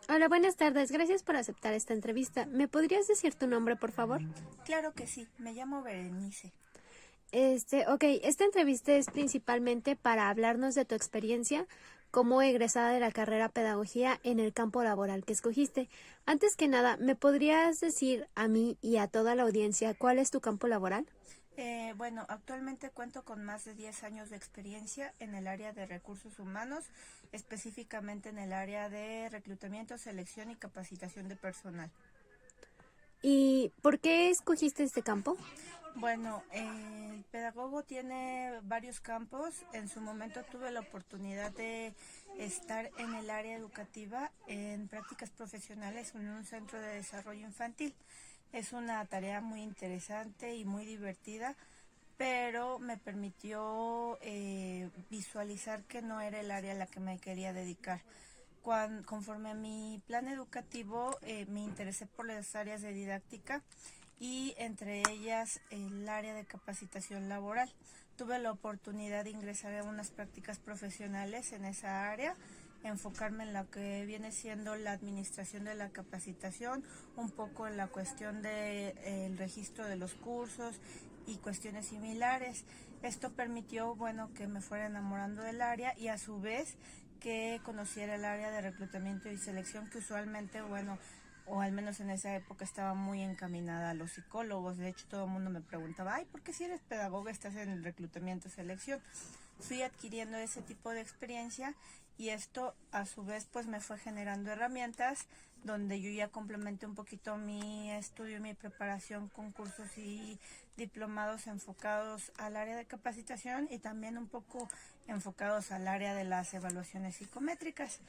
Hola, buenas tardes. Gracias por aceptar esta entrevista. ¿Me podrías decir tu nombre, por favor? Claro que sí, me llamo Berenice. Esta entrevista es principalmente para hablarnos de tu experiencia como egresada de la carrera Pedagogía en el campo laboral que escogiste. Antes que nada, ¿me podrías decir a mí y a toda la audiencia cuál es tu campo laboral? Bueno, actualmente cuento con más de 10 años de experiencia en el área de recursos humanos, específicamente en el área de reclutamiento, selección y capacitación de personal. ¿Y por qué escogiste este campo? Bueno, el pedagogo tiene varios campos. En su momento tuve la oportunidad de estar en el área educativa en prácticas profesionales en un centro de desarrollo infantil. Es una tarea muy interesante y muy divertida, pero me permitió visualizar que no era el área a la que me quería dedicar. Conforme a mi plan educativo, me interesé por las áreas de didáctica y entre ellas el área de capacitación laboral. Tuve la oportunidad de ingresar a unas prácticas profesionales en esa área, enfocarme en lo que viene siendo la administración de la capacitación, un poco en la cuestión del registro de los cursos y cuestiones similares. Esto permitió, bueno, que me fuera enamorando del área y a su vez que conociera el área de reclutamiento y selección que usualmente, bueno, o al menos en esa época estaba muy encaminada a los psicólogos. De hecho, todo el mundo me preguntaba, ay, ¿por qué si eres pedagoga estás en reclutamiento y selección? Fui adquiriendo ese tipo de experiencia y esto a su vez pues me fue generando herramientas donde yo ya complementé un poquito mi estudio y mi preparación con cursos y diplomados enfocados al área de capacitación y también un poco enfocados al área de las evaluaciones psicométricas.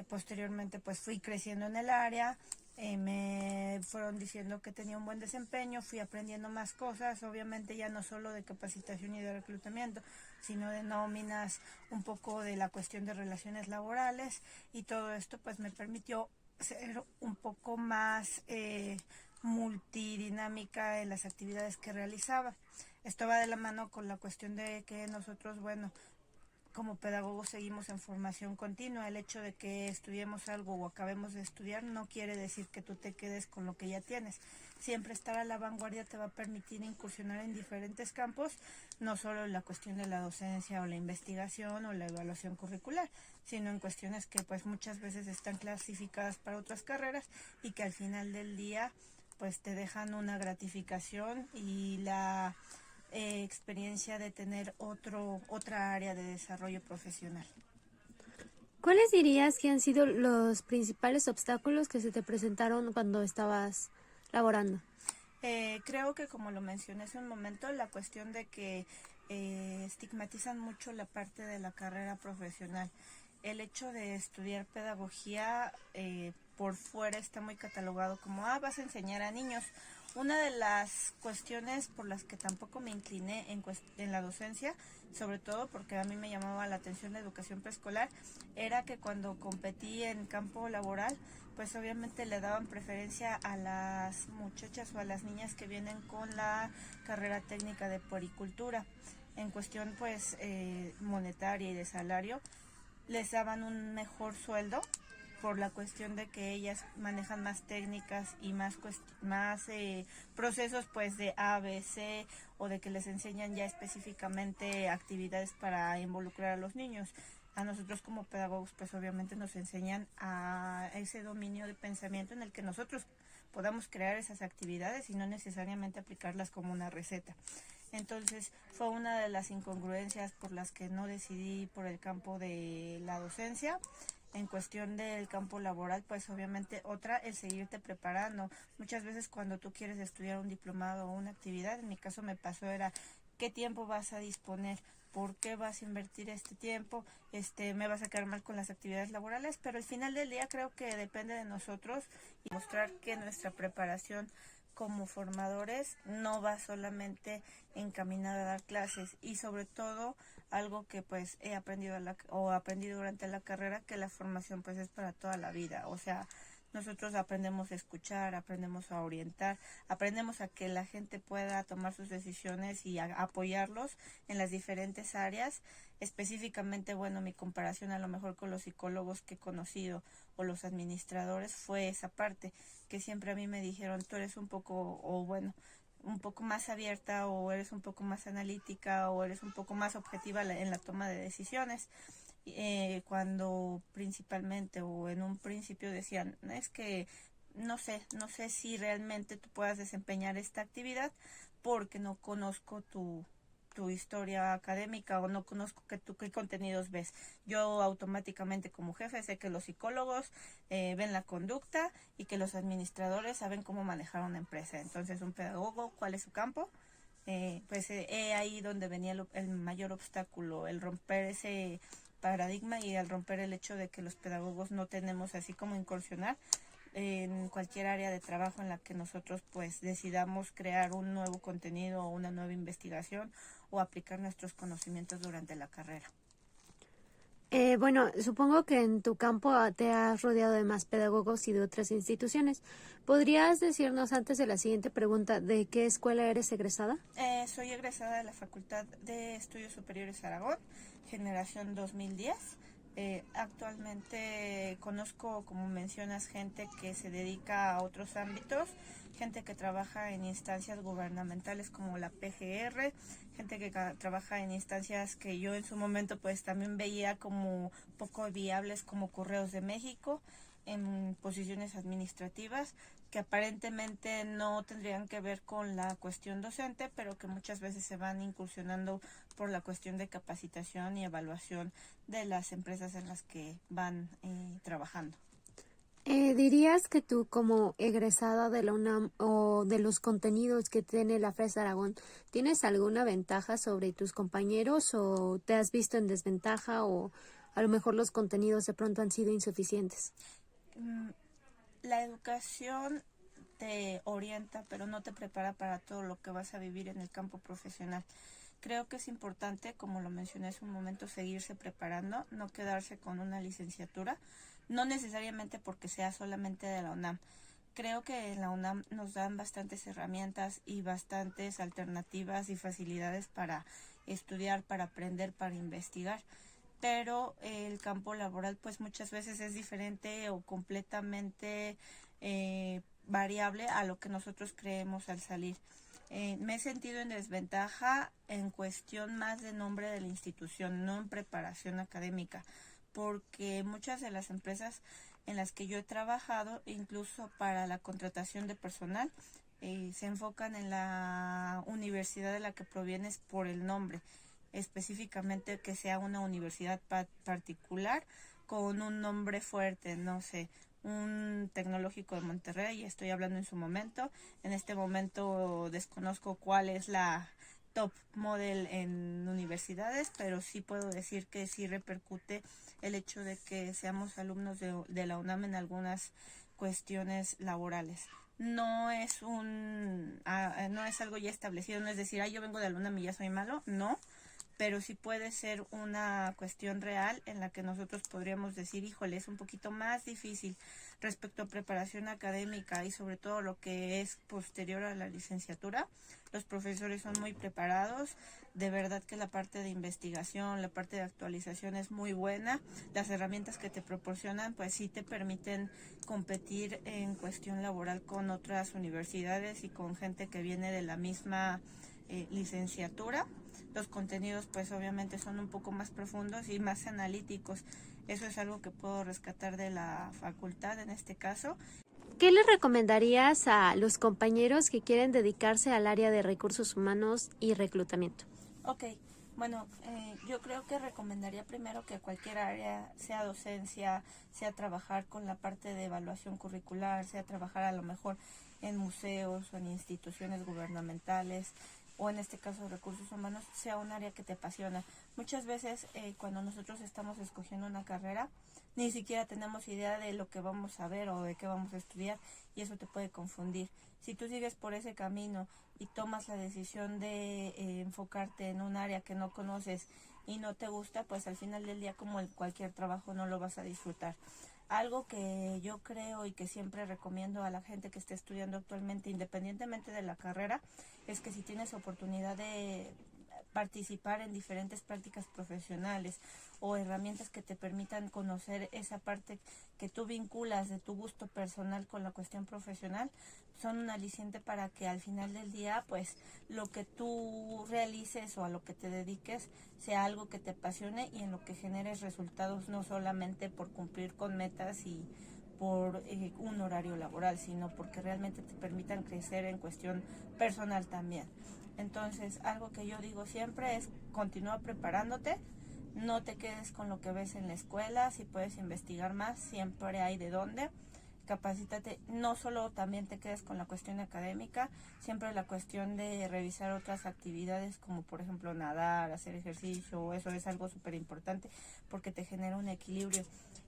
Posteriormente pues fui creciendo en el área, me fueron diciendo que tenía un buen desempeño, fui aprendiendo más cosas, obviamente ya no solo de capacitación y de reclutamiento, sino de nóminas, un poco de la cuestión de relaciones laborales y todo esto pues me permitió ser un poco más multidinámica en las actividades que realizaba. Esto va de la mano con la cuestión de que nosotros, bueno, como pedagogos seguimos en formación continua. El hecho de que estudiemos algo o acabemos de estudiar no quiere decir que tú te quedes con lo que ya tienes. Siempre estar a la vanguardia te va a permitir incursionar en diferentes campos, no solo en la cuestión de la docencia o la investigación o la evaluación curricular, sino en cuestiones que pues muchas veces están clasificadas para otras carreras y que al final del día pues te dejan una gratificación y la experiencia de tener otra área de desarrollo profesional. ¿Cuáles dirías que han sido los principales obstáculos que se te presentaron cuando estabas laborando? Creo que como lo mencioné hace un momento, la cuestión de que estigmatizan mucho la parte de la carrera profesional. El hecho de estudiar pedagogía por fuera está muy catalogado como, vas a enseñar a niños. Una de las cuestiones por las que tampoco me incliné en la docencia, sobre todo porque a mí me llamaba la atención la educación preescolar, era que cuando competí en campo laboral, pues obviamente le daban preferencia a las muchachas o a las niñas que vienen con la carrera técnica de puericultura. En cuestión pues monetaria y de salario, les daban un mejor sueldo por la cuestión de que ellas manejan más técnicas y más procesos pues de A, B, C o de que les enseñan ya específicamente actividades para involucrar a los niños. A nosotros como pedagogos pues obviamente nos enseñan a ese dominio de pensamiento en el que nosotros podamos crear esas actividades y no necesariamente aplicarlas como una receta. Entonces fue una de las incongruencias por las que no decidí por el campo de la docencia. En cuestión del campo laboral, pues obviamente otra, el seguirte preparando. Muchas veces cuando tú quieres estudiar un diplomado o una actividad, en mi caso me pasó era, ¿qué tiempo vas a disponer? ¿Por qué vas a invertir este tiempo? Me vas a quedar mal con las actividades laborales, pero al final del día creo que depende de nosotros y mostrar que nuestra preparación como formadores no va solamente encaminada a dar clases y sobre todo algo que pues he aprendido aprendido durante la carrera, que la formación pues es para toda la vida. O sea, Nosotros aprendemos a escuchar, aprendemos a orientar, aprendemos a que la gente pueda tomar sus decisiones y a apoyarlos en las diferentes áreas. Específicamente, bueno, mi comparación a lo mejor con los psicólogos que he conocido o los administradores fue esa parte, que siempre a mí me dijeron, tú eres un poco, o bueno, un poco más abierta, o eres un poco más analítica, o eres un poco más objetiva en la toma de decisiones. Cuando principalmente o en un principio decían, es que no sé si realmente tú puedas desempeñar esta actividad porque no conozco tu historia académica o no conozco qué contenidos ves. Yo automáticamente como jefe sé que los psicólogos ven la conducta y que los administradores saben cómo manejar una empresa. Entonces, un pedagogo, ¿cuál es su campo? Ahí donde venía el mayor obstáculo, el romper ese paradigma y al romper el hecho de que los pedagogos no tenemos así como incursionar en cualquier área de trabajo en la que nosotros pues decidamos crear un nuevo contenido o una nueva investigación o aplicar nuestros conocimientos durante la carrera. Bueno, supongo que en tu campo te has rodeado de más pedagogos y de otras instituciones. ¿Podrías decirnos antes de la siguiente pregunta de qué escuela eres egresada? Soy egresada de la Facultad de Estudios Superiores Aragón, generación 2010. Actualmente conozco, como mencionas, gente que se dedica a otros ámbitos, gente que trabaja en instancias gubernamentales como la PGR, gente que trabaja en instancias que yo en su momento pues también veía como poco viables como Correos de México, en posiciones administrativas que aparentemente no tendrían que ver con la cuestión docente, pero que muchas veces se van incursionando por la cuestión de capacitación y evaluación de las empresas en las que van trabajando. ¿Dirías que tú como egresada de la UNAM o de los contenidos que tiene la FES Aragón, tienes alguna ventaja sobre tus compañeros o te has visto en desventaja o a lo mejor los contenidos de pronto han sido insuficientes? La educación te orienta, pero no te prepara para todo lo que vas a vivir en el campo profesional. Creo que es importante, como lo mencioné hace un momento, seguirse preparando, no quedarse con una licenciatura, no necesariamente porque sea solamente de la UNAM. Creo que en la UNAM nos dan bastantes herramientas y bastantes alternativas y facilidades para estudiar, para aprender, para investigar, pero el campo laboral pues muchas veces es diferente o completamente variable a lo que nosotros creemos al salir. Me he sentido en desventaja en cuestión más de nombre de la institución, no en preparación académica, porque muchas de las empresas en las que yo he trabajado, incluso para la contratación de personal, se enfocan en la universidad de la que provienes por el nombre, específicamente que sea una universidad particular con un nombre fuerte, no sé, un tecnológico de Monterrey, estoy hablando en su momento. En este momento desconozco cuál es la top model en universidades, pero sí puedo decir que sí repercute el hecho de que seamos alumnos de la UNAM en algunas cuestiones laborales. No es no es algo ya establecido, no es decir, yo vengo de la UNAM y ya soy malo, no, pero sí puede ser una cuestión real en la que nosotros podríamos decir, híjole, es un poquito más difícil respecto a preparación académica y sobre todo lo que es posterior a la licenciatura. Los profesores son muy preparados, de verdad que la parte de investigación, la parte de actualización es muy buena, las herramientas que te proporcionan pues sí te permiten competir en cuestión laboral con otras universidades y con gente que viene de la misma licenciatura. Los contenidos pues obviamente son un poco más profundos y más analíticos. Eso es algo que puedo rescatar de la facultad en este caso. ¿Qué le recomendarías a los compañeros que quieren dedicarse al área de recursos humanos y reclutamiento? Ok, bueno, yo creo que recomendaría primero que cualquier área, sea docencia, sea trabajar con la parte de evaluación curricular, sea trabajar a lo mejor en museos o en instituciones gubernamentales, o en este caso recursos humanos, sea un área que te apasiona. Muchas veces cuando nosotros estamos escogiendo una carrera, ni siquiera tenemos idea de lo que vamos a ver o de qué vamos a estudiar y eso te puede confundir. Si tú sigues por ese camino y tomas la decisión de enfocarte en un área que no conoces y no te gusta, pues al final del día como en cualquier trabajo no lo vas a disfrutar. algo que yo creo y que siempre recomiendo a la gente que esté estudiando actualmente, independientemente de la carrera, es que si tienes oportunidad de participar en diferentes prácticas profesionales o herramientas que te permitan conocer esa parte que tú vinculas de tu gusto personal con la cuestión profesional, son un aliciente para que al final del día, pues, lo que tú realices o a lo que te dediques sea algo que te apasione y en lo que generes resultados, no solamente por cumplir con metas y por un horario laboral, sino porque realmente te permitan crecer en cuestión personal también. Entonces, algo que yo digo siempre es continúa preparándote, no te quedes con lo que ves en la escuela, si puedes investigar más, siempre hay de dónde. Capacítate, no solo también te quedes con la cuestión académica, siempre la cuestión de revisar otras actividades como por ejemplo nadar, hacer ejercicio, eso es algo súper importante porque te genera un equilibrio.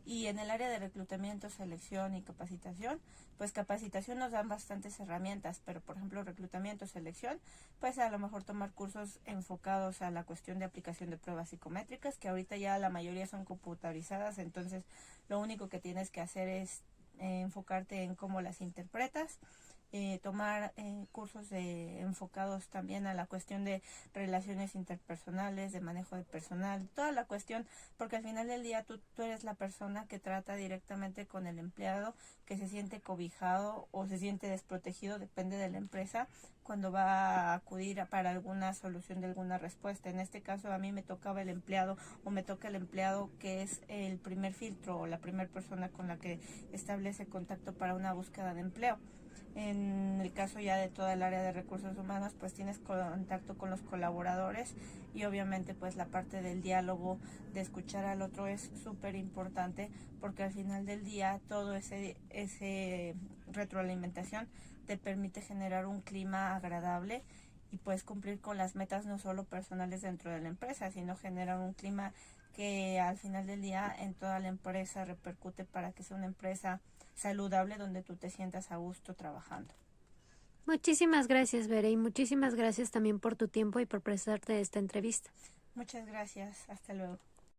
Y en el área de reclutamiento, selección y capacitación, pues capacitación nos dan bastantes herramientas, pero por ejemplo reclutamiento, selección, pues a lo mejor tomar cursos enfocados a la cuestión de aplicación de pruebas psicométricas, que ahorita ya la mayoría son computarizadas, entonces lo único que tienes que hacer es enfocarte en cómo las interpretas, tomar cursos enfocados también a la cuestión de relaciones interpersonales, de manejo de personal, toda la cuestión, porque al final del día tú eres la persona que trata directamente con el empleado, que se siente cobijado o se siente desprotegido, depende de la empresa, cuando va a acudir para alguna solución de alguna respuesta. En este caso a mí me tocaba el empleado o me toca el empleado que es el primer filtro o la primera persona con la que establece contacto para una búsqueda de empleo. En el caso ya de toda el área de recursos humanos, pues tienes contacto con los colaboradores y obviamente pues la parte del diálogo, de escuchar al otro es súper importante porque al final del día todo ese retroalimentación te permite generar un clima agradable y puedes cumplir con las metas no solo personales dentro de la empresa, sino generar un clima que al final del día en toda la empresa repercute para que sea una empresa saludable donde tú te sientas a gusto trabajando. Muchísimas gracias, Bere, y muchísimas gracias también por tu tiempo y por prestarte esta entrevista. Muchas gracias, hasta luego.